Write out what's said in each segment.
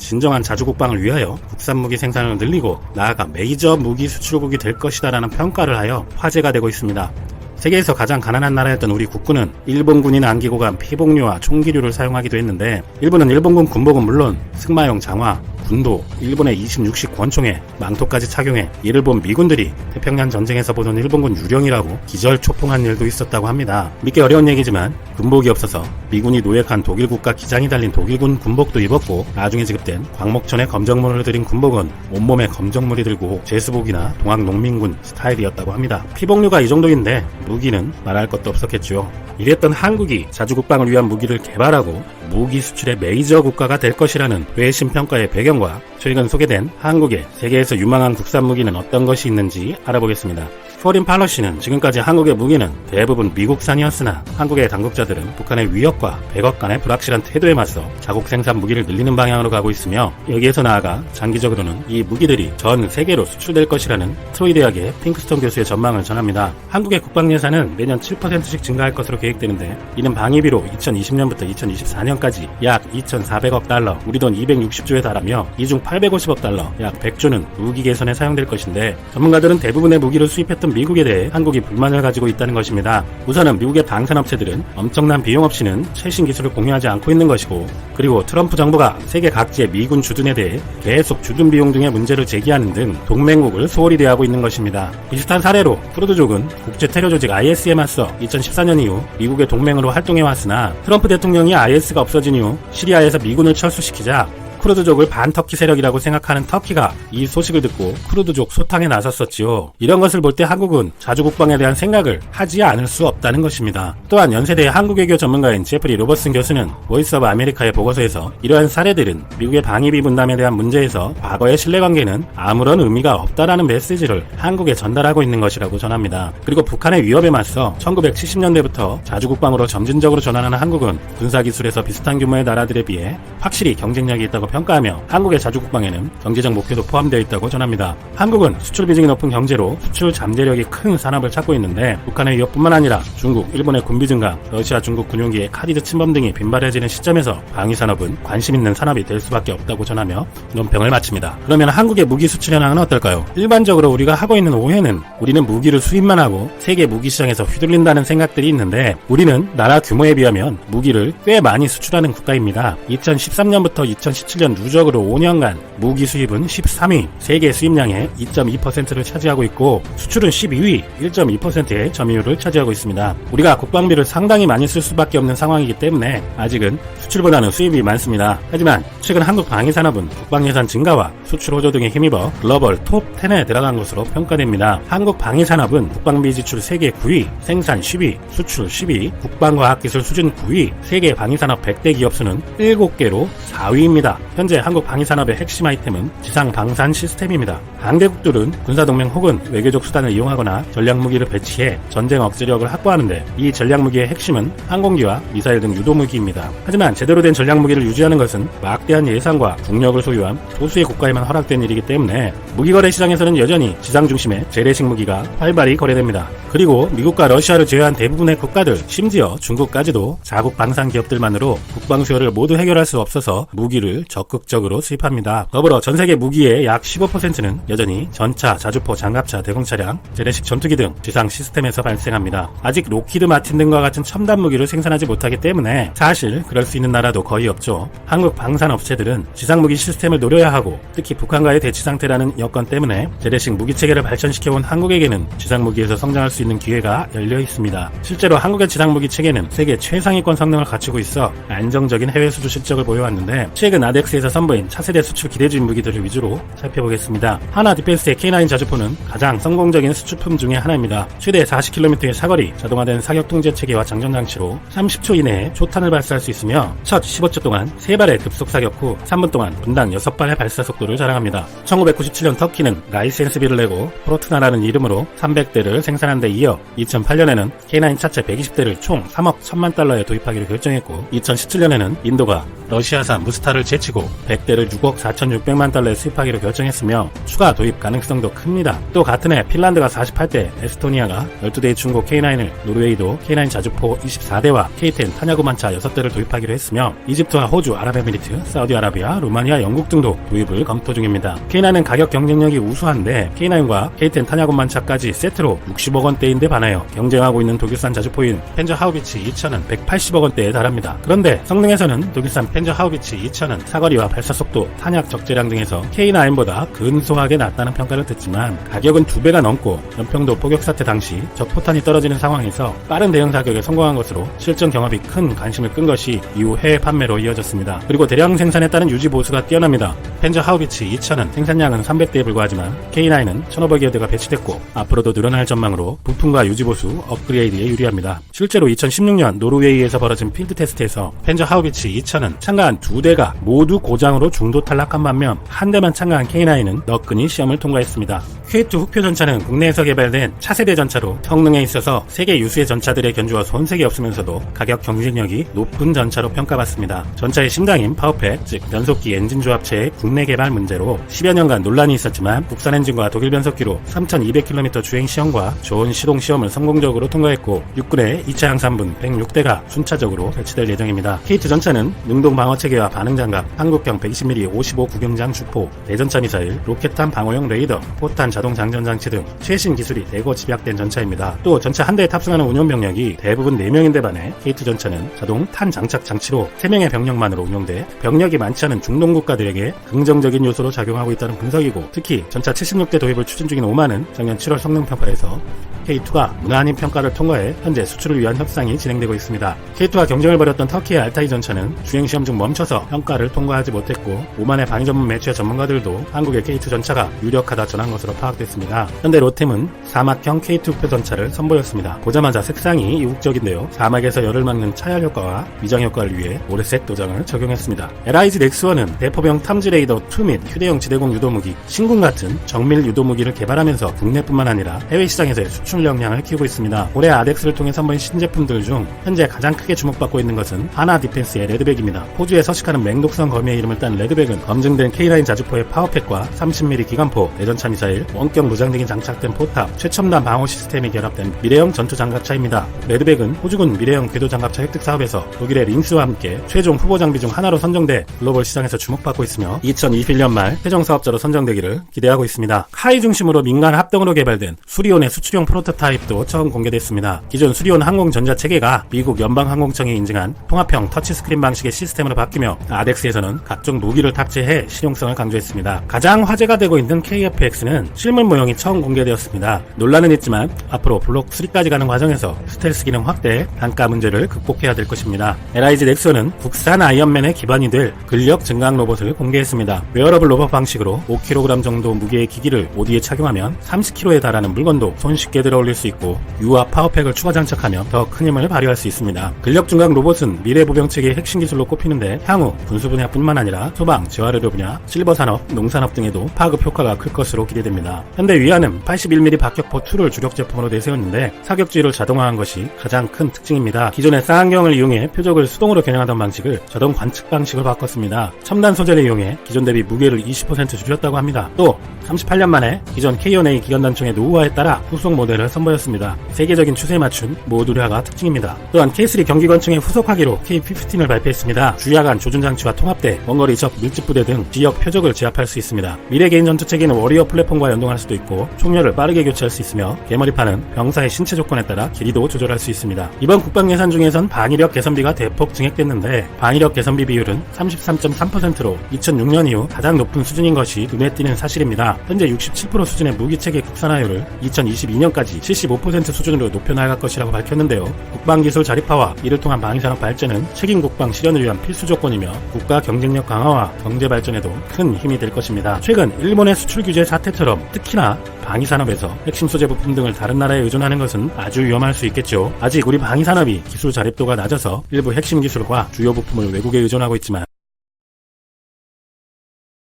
진정한 자주국방을 위하여 국산 무기 생산을 늘리고 나아가 메이저 무기 수출국이 될 것이다라는 평가를 하여 화제가 되고 있습니다. 세계에서 가장 가난한 나라였던 우리 국군은 일본군이 남기고 간 피복류와 총기류를 사용하기도 했는데, 일본은 일본군 군복은 물론 승마용 장화, 군도, 일본의 26식 권총에 망토까지 착용해 이를 본 미군들이 태평양 전쟁에서 보던 일본군 유령이라고 기절초풍한 일도 있었다고 합니다. 믿기 어려운 얘기지만 군복이 없어서 미군이 노획한 독일 국가 기장이 달린 독일군 군복도 입었고, 나중에 지급된 광목천에 검정물을 들인 군복은 온몸에 검정물이 들고 제수복이나 동학농민군 스타일이었다고 합니다. 피복류가 이 정도인데 무기는 말할 것도 없었겠죠. 이랬던 한국이 자주국방을 위한 무기를 개발하고 무기 수출의 메이저 국가가 될 것이라는 외신 평가의 배경과 최근 소개된 한국의 세계에서 유망한 국산 무기는 어떤 것이 있는지 알아보겠습니다. 포린 팔러시는 지금까지 한국의 무기는 대부분 미국산이었으나 한국의 당국자들은 북한의 위협과 백억 간의 불확실한 태도에 맞서 자국 생산 무기를 늘리는 방향으로 가고 있으며, 여기에서 나아가 장기적으로는 이 무기들이 전 세계로 수출될 것이라는 트로이 대학의 핑크스톤 교수의 전망을 전합니다. 한국의 국방 예산은 매년 7%씩 증가할 것으로 계획되는데, 이는 방위비로 2020년부터 2024년까지 약 2,400억 달러, 우리 돈 260조에 달하며 이 중 850억 달러, 약 100조는 무기 개선에 사용될 것인데, 전문가들은 대부분의 무기를 수입했던 미국에 대해 한국이 불만을 가지고 있다는 것입니다. 우선은 미국의 방산업체들은 엄청난 비용 없이는 최신 기술을 공유하지 않고 있는 것이고, 그리고 트럼프 정부가 세계 각지의 미군 주둔에 대해 계속 주둔 비용 등의 문제를 제기하는 등 동맹국을 소홀히 대하고 있는 것입니다. 비슷한 사례로 쿠르드족은 국제 테러 조직 IS에 맞서 2014년 이후 미국의 동맹으로 활동해왔으나, 트럼프 대통령이 IS가 없어진 이후 시리아에서 미군을 철수시키자 쿠르드족을 반터키 세력이라고 생각하는 터키가 이 소식을 듣고 쿠르드족 소탕에 나섰었지요. 이런 것을 볼 때 한국은 자주국방에 대한 생각을 하지 않을 수 없다는 것입니다. 또한 연세대의 한국외교 전문가인 제프리 로버슨 교수는 보이스 오브 아메리카의 보고서에서 이러한 사례들은 미국의 방위비 분담에 대한 문제에서 과거의 신뢰관계는 아무런 의미가 없다라는 메시지를 한국에 전달하고 있는 것이라고 전합니다. 그리고 북한의 위협에 맞서 1970년대부터 자주국방으로 점진적으로 전환하는 한국은 군사기술에서 비슷한 규모의 나라들에 비해 확실히 경쟁력이 있다고 평가하며, 한국의 자주국방에는 경제적 목표도 포함되어 있다고 전합니다. 한국은 수출 비중이 높은 경제로 수출 잠재력이 큰 산업을 찾고 있는데, 북한의 위협뿐만 아니라 중국, 일본의 군비 증강, 러시아, 중국 군용기의 카리드 침범 등이 빈발해지는 시점에서 방위산업은 관심 있는 산업이 될 수밖에 없다고 전하며 논평을 마칩니다. 그러면 한국의 무기 수출 현황은 어떨까요? 일반적으로 우리가 하고 있는 오해는 우리는 무기를 수입만 하고 세계 무기 시장에서 휘둘린다는 생각들이 있는데, 우리는 나라 규모에 비하면 무기를 꽤 많이 수출하는 국가입니다. 2013년부터 2017년 누적으로 5년간 무기 수입은 13위, 세계 수입량의 2.2%를 차지하고 있고, 수출은 12위, 1.2%의 점유율을 차지하고 있습니다. 우리가 국방비를 상당히 많이 쓸 수밖에 없는 상황이기 때문에 아직은 수출보다는 수입이 많습니다. 하지만 최근 한국 방위산업은 국방예산 증가와 수출 호조 등에 힘입어 글로벌 톱 10에 들어간 것으로 평가됩니다. 한국 방위산업은 국방비 지출 세계 9위, 생산 10위, 수출 10위, 국방과학기술 수준 9위, 세계 방위산업 100대 기업수는 7개로 4위입니다. 현재 한국 방위산업의 핵심 아이템은 지상 방산 시스템입니다. 강대국들은 군사동맹 혹은 외교적 수단을 이용하거나 전략무기를 배치해 전쟁 억제력을 확보하는데, 이 전략무기의 핵심은 항공기와 미사일 등 유도무기입니다. 하지만 제대로 된 전략무기를 유지하는 것은 막대한 예산과 국력을 소유한 소수의 국가에만 허락된 일이기 때문에 무기거래 시장에서는 여전히 지상 중심의 재래식 무기가 활발히 거래됩니다. 그리고 미국과 러시아를 제외한 대부분의 국가들, 심지어 중국까지도 자국 방산 기업들만으로 국방 수요를 모두 해결할 수 없어서 무기를 적극적으로 수입합니다. 더불어 전세계 무기의 약 15%는 여전히 전차, 자주포, 장갑차, 대공차량, 재래식 전투기 등 지상 시스템에서 발생합니다. 아직 로키드 마틴 등과 같은 첨단 무기를 생산하지 못하기 때문에 사실 그럴 수 있는 나라도 거의 없죠. 한국 방산업체들은 지상 무기 시스템을 노려야 하고, 특히 북한과의 대치 상태라는 여건 때문에 재래식 무기 체계를 발전시켜온 한국에게는 지상 무기에서 성장할 수 있는 기회가 열려 있습니다. 실제로 한국의 지상 무기 체계는 세계 최상위권 성능을 갖추고 있어 안정적인 해외 수주 실적을 보여왔는데, 최근 아덱스에서 선보인 차세대 수출 기대주의 무기들을 위주로 살펴보겠습니다. 하나 디펜스의 K9 자주포는 가장 성공적인 수출품 중의 하나입니다. 최대 40km의 사거리, 자동화된 사격 통제 체계와 장전 장치로 30초 이내에 초탄을 발사할 수 있으며, 첫 15초 동안 3발의 급속 사격 후 3분 동안 분당 6발의 발사 속도를 자랑합니다. 1997년 터키는 라이센스비를 내고 프로트나라는 이름으로 300대를 생산한 데 이어 2008년에는 K9 차체 120대를 총 3억 1천만 달러에 도입하기로 결정했고, 2017년에는 인도가 러시아산 무스타를 제치고 기술로 100대를 6억 4,600만 달러에 수입하기로 결정했으며 추가 도입 가능성도 큽니다. 또 같은 해 핀란드가 48대, 에스토니아가 12대의 중고 K9을, 노르웨이도 K9 자주포 24대와 K10 탄야구만차 6대를 도입하기로 했으며 이집트와 호주, 아랍에미리트, 사우디아라비아, 루마니아, 영국 등도 도입을 검토 중입니다. K9은 가격 경쟁력이 우수한데 K9과 K10 탄야구만차까지 세트로 60억 원대인데 반하여 경쟁하고 있는 독일산 자주포인 펜저 하우비츠 2000은 180억 원대에 달합니다. 그런데 성능에서는 독일산 펜저 하우비츠 2000은 사거리와 발사속도, 탄약 적재량 등에서 K9보다 근소하게 낮다는 평가를 듣지만 가격은 2배가 넘고 연평도 포격 사태 당시 적포탄이 떨어지는 상황에서 빠른 대응 사격에 성공한 것으로 실전 경합이 큰 관심을 끈 것이 이후 해외 판매로 이어졌습니다. 그리고 대량 생산에 따른 유지 보수가 뛰어납니다. 펜저 하우비츠 2000은 생산량은 300대에 불과하지만 K9은 1500여 대가 배치됐고 앞으로도 늘어날 전망으로 부품과 유지 보수, 업그레이드에 유리합니다. 실제로 2016년 노르웨이에서 벌어진 필드 테스트에서 펜저 하우비츠 2000은 참가한 2대가 모두 고장으로 중도 탈락한 반면 한 대만 참가한 K9은 너끈히 시험을 통과했습니다. K2 흑표 전차는 국내에서 개발된 차세대 전차로 성능에 있어서 세계 유수의 전차들의 견주와 손색이 없으면서도 가격 경쟁력이 높은 전차로 평가받습니다. 전차의 심장인 파워팩, 즉 변속기 엔진 조합체의 국내 개발 문제로 10여 년간 논란이 있었지만 국산 엔진과 독일 변속기로 3,200km 주행 시험과 좋은 시동 시험을 성공적으로 통과했고 육군의 2차 양산분 106대가 순차적으로 배치될 예정입니다. K2 전차는 능동 방어 체계와 반응 장갑, 한국형 120mm 55 구경장 주포, 대전차 미사일, 로켓탄 방어용 레이더, 포탄 자동 장전 장치 등 최신 기술이 대거 집약된 전차입니다. 또 전차 한 대에 탑승하는 운용 병력이 대부분 4명인데 반해 K2 전차는 자동 탄 장착 장치로 3명의 병력만으로 운용돼 병력이 많지 않은 중동 국가들에게 긍정적인 요소로 작용하고 있다는 분석이고 특히 전차 76대 도입을 추진 중인 오만은 작년 7월 성능 평가에서 K2가 무난히 평가를 통과해 현재 수출을 위한 협상이 진행되고 있습니다. K2와 경쟁을 벌였던 터키의 알타이 전차는 주행시험 중 멈춰서 평가를 통과하지 못했고 오만의 방위 전문 매체 전문가들도 한국의 K2 전차가 유력하다 전한 것으로 파악됐습니다. 현대 로템은 사막형 K2 흑표 전차를 선보였습니다. 보자마자 색상이 이국적인데요. 사막에서 열을 막는 차열 효과와 위장 효과를 위해 오래색 도장을 적용했습니다. LIG 넥스1은 대포병 탐지 레이더 2 및 휴대용 지대공 유도무기, 신궁 같은 정밀 유도무기를 개발하면서 국내뿐만 아니라 해외 시장에서의 수출 역량을 키우고 있습니다. 올해 아덱스를 통해 선보인 신제품들 중 현재 가장 크게 주목받고 있는 것은 하나 디펜스의 레드백입니다. 호주에 서식하는 맹독성 거미의 이름을 딴 레드백은 검증된 K9 자주포의 파워팩과 30mm 기관포, 대전차 미사일, 원격 무장등이 장착된 포탑, 최첨단 방어 시스템이 결합된 미래형 전투 장갑차입니다. 레드백은 호주군 미래형 궤도 장갑차 획득 사업에서 독일의 링스와 함께 최종 후보 장비 중 하나로 선정돼 글로벌 시장에서 주목받고 있으며 2021년 말 최종 사업자로 선정되기를 기대하고 있습니다. 카이 중심으로 민간 합동으로 개발된 수리온의 수출용 프로토타입도 처음 공개됐습니다. 기존 수리온 항공전자 체계가 미국 연방항공청이 인증한 통합형 터치스크린 방식의 시스템으로 바뀌며 아덱스에서는 각종 무기를 탑재해 실용성을 강조했습니다. 가장 화제가 되고 있는 KF-X는 실물 모형이 처음 공개되었습니다. 논란은 있지만 앞으로 블록 3까지 가는 과정에서 스텔스 기능 확대, 단가 문제를 극복해야 될 것입니다. LIG 넥슨은 국산 아이언맨의 기반이 될 근력 증강 로봇을 공개했습니다. 웨어러블 로봇 방식으로 5kg 정도 무게의 기기를 보디에 착용하면 30kg에 달하는 물건도 손쉽게 들어올릴 수 있고 유압 파워팩을 추가 장착하면 더 큰 힘을 발휘할 수 있습니다. 근력 증강 로봇은 미래 보병체계의 핵심 기술로 꼽히는데 향후 군수 분야뿐만 아니라 소방, 재활의료 분야, 실버 산업, 농산업 등에도 파급 효과가 클 것으로 기대됩니다. 현대 위안은 81mm 박격포 2를 주력 제품으로 내세웠는데 사격지를 자동화한 것이 가장 큰 특징입니다. 기존의 쌍안경을 이용해 표적을 수동으로 겨냥하던 방식을 자동 관측 방식으로 바꿨습니다. 첨단 소재를 이용해 기존 대비 무게를 20% 줄였다고 합니다. 또 38년 만에 기존 K1A 기관단총의 노후화에 따라 후속 모델을 선보였습니다. 세계적인 추세에 맞춘 모듈화가 특징입니다. 또한 K3 경기관총의 후속화기로 K15을 발표했습니다. 주야간 조준장치와 통합대, 원거리 적 밀집부대 등 지역 표적을 제압할 수 있습니다. 미래 개인 전투체계는 워리어 플랫폼과 연동할 수도 있고 총열을 빠르게 교체할 수 있으며 개머리판은 병사의 신체 조건에 따라 길이도 조절할 수 있습니다. 이번 국방 예산 중에선 방위력 개선비가 대폭 증액됐는데 방위력 개선비 비율은 33.3%로 2006년 이후 가장 높은 수준인 것이 눈에 띄는 사실입니다. 현재 67% 수준의 무기체계 국산화율을 2022년까지 75% 수준으로 높여나갈 것이라고 밝혔는데요. 국방기술 자립화와 이를 통한 방위산업 발전은 책임 국방 실현을 위한 필수 조건이며 국가 경쟁력 강화와 경제 발전에도 큰 힘이 될 것입니다. 최근 일본의 수출 규제 사태처럼 특히나 방위산업에서 핵심 소재 부품 등을 다른 나라에 의존하는 것은 아주 위험할 수 있겠죠. 아직 우리 방위산업이 기술 자립도가 낮아서 일부 핵심 기술과 주요 부품을 외국에 의존하고 있지만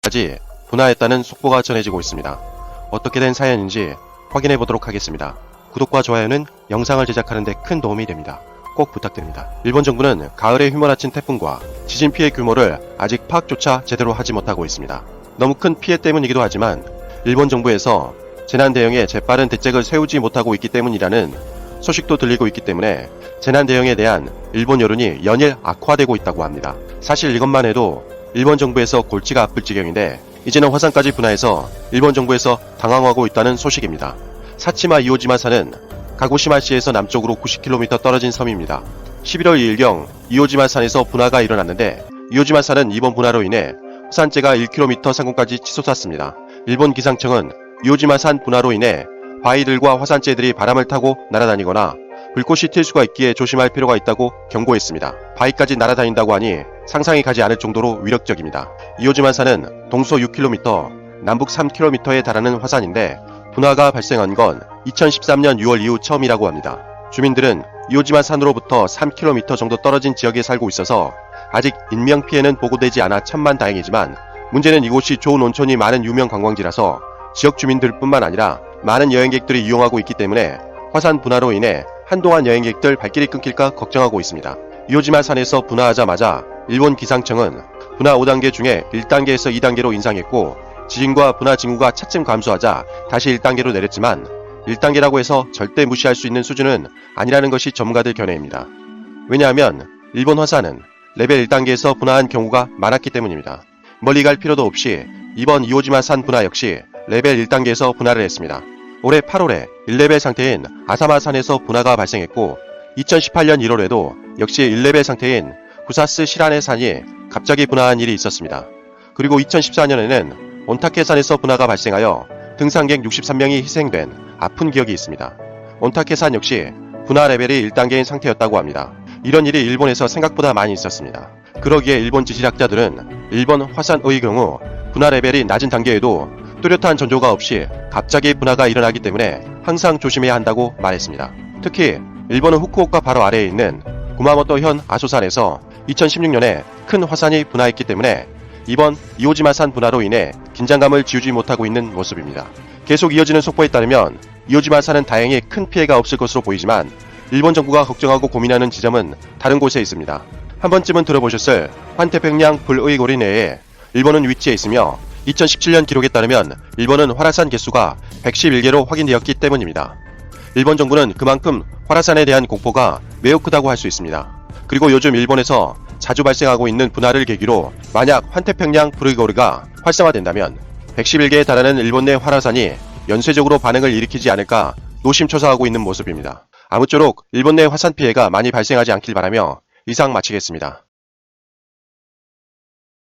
까지 분화했다는 속보가 전해지고 있습니다. 어떻게 된 사연인지 확인해 보도록 하겠습니다. 구독과 좋아요는 영상을 제작하는 데 큰 도움이 됩니다. 꼭 부탁드립니다. 일본 정부는 가을에 휘몰아친 태풍과 지진 피해 규모를 아직 파악조차 제대로 하지 못하고 있습니다. 너무 큰 피해 때문이기도 하지만 일본 정부에서 재난 대응에 재빠른 대책을 세우지 못하고 있기 때문이라는 소식도 들리고 있기 때문에 재난 대응에 대한 일본 여론이 연일 악화되고 있다고 합니다. 사실 이것만 해도 일본 정부에서 골치가 아플 지경인데 이제는 화산까지 분화해서 일본 정부에서 당황하고 있다는 소식입니다. 사치마 이오지마산은 가고시마시에서 남쪽으로 90km 떨어진 섬입니다. 11월 2일경 이오지마산에서 분화가 일어났는데 이오지마산은 이번 분화로 인해 화산재가 1km 상공까지 치솟았습니다. 일본 기상청은 이오지마산 분화로 인해 바위들과 화산재들이 바람을 타고 날아다니거나 불꽃이 튈 수가 있기에 조심할 필요가 있다고 경고했습니다. 바위까지 날아다닌다고 하니 상상이 가지 않을 정도로 위력적입니다. 이오지마산은 동서 6km, 남북 3km에 달하는 화산인데 분화가 발생한 건 2013년 6월 이후 처음이라고 합니다. 주민들은 이오지마산으로부터 3km 정도 떨어진 지역에 살고 있어서 아직 인명피해는 보고되지 않아 천만다행이지만 문제는 이곳이 좋은 온천이 많은 유명 관광지라서 지역 주민들뿐만 아니라 많은 여행객들이 이용하고 있기 때문에 화산 분화로 인해 한동안 여행객들 발길이 끊길까 걱정하고 있습니다. 이오지마산에서 분화하자마자 일본 기상청은 분화 5단계 중에 1단계에서 2단계로 인상했고 지진과 분화 징후가 차츰 감소하자 다시 1단계로 내렸지만 1단계라고 해서 절대 무시할 수 있는 수준은 아니라는 것이 전문가들 견해입니다. 왜냐하면 일본 화산은 레벨 1단계에서 분화한 경우가 많았기 때문입니다. 멀리 갈 필요도 없이 이번 이오지마산 분화 역시 레벨 1단계에서 분화를 했습니다. 올해 8월에 1레벨 상태인 아사마산에서 분화가 발생했고 2018년 1월에도 역시 1레벨 상태인 구사스 시라네 산이 갑자기 분화한 일이 있었습니다. 그리고 2014년에는 온타케산에서 분화가 발생하여 등산객 63명이 희생된 아픈 기억이 있습니다. 온타케산 역시 분화 레벨이 1단계인 상태였다고 합니다. 이런 일이 일본에서 생각보다 많이 있었습니다. 그러기에 일본 지질학자들은 일본 화산의 경우 분화 레벨이 낮은 단계에도 뚜렷한 전조가 없이 갑자기 분화가 일어나기 때문에 항상 조심해야 한다고 말했습니다. 특히 일본은 후쿠오카 바로 아래에 있는 구마모토현 아소산에서 2016년에 큰 화산이 분화했기 때문에 이번 이오지마산 분화로 인해 긴장감을 지우지 못하고 있는 모습입니다. 계속 이어지는 속보에 따르면 이오지마산은 다행히 큰 피해가 없을 것으로 보이지만 일본 정부가 걱정하고 고민하는 지점은 다른 곳에 있습니다. 한 번쯤은 들어보셨을 환태평양 불의 내에 일본은 위치해 있으며 2017년 기록에 따르면 일본은 활화산 개수가 111개로 확인되었기 때문입니다. 일본 정부는 그만큼 활화산에 대한 공포가 매우 크다고 할 수 있습니다. 그리고 요즘 일본에서 자주 발생하고 있는 분화를 계기로 만약 환태평양 불의고리가 활성화된다면 111개에 달하는 일본 내 활화산이 연쇄적으로 반응을 일으키지 않을까 노심초사하고 있는 모습입니다. 아무쪼록 일본 내 화산 피해가 많이 발생하지 않길 바라며 이상 마치겠습니다.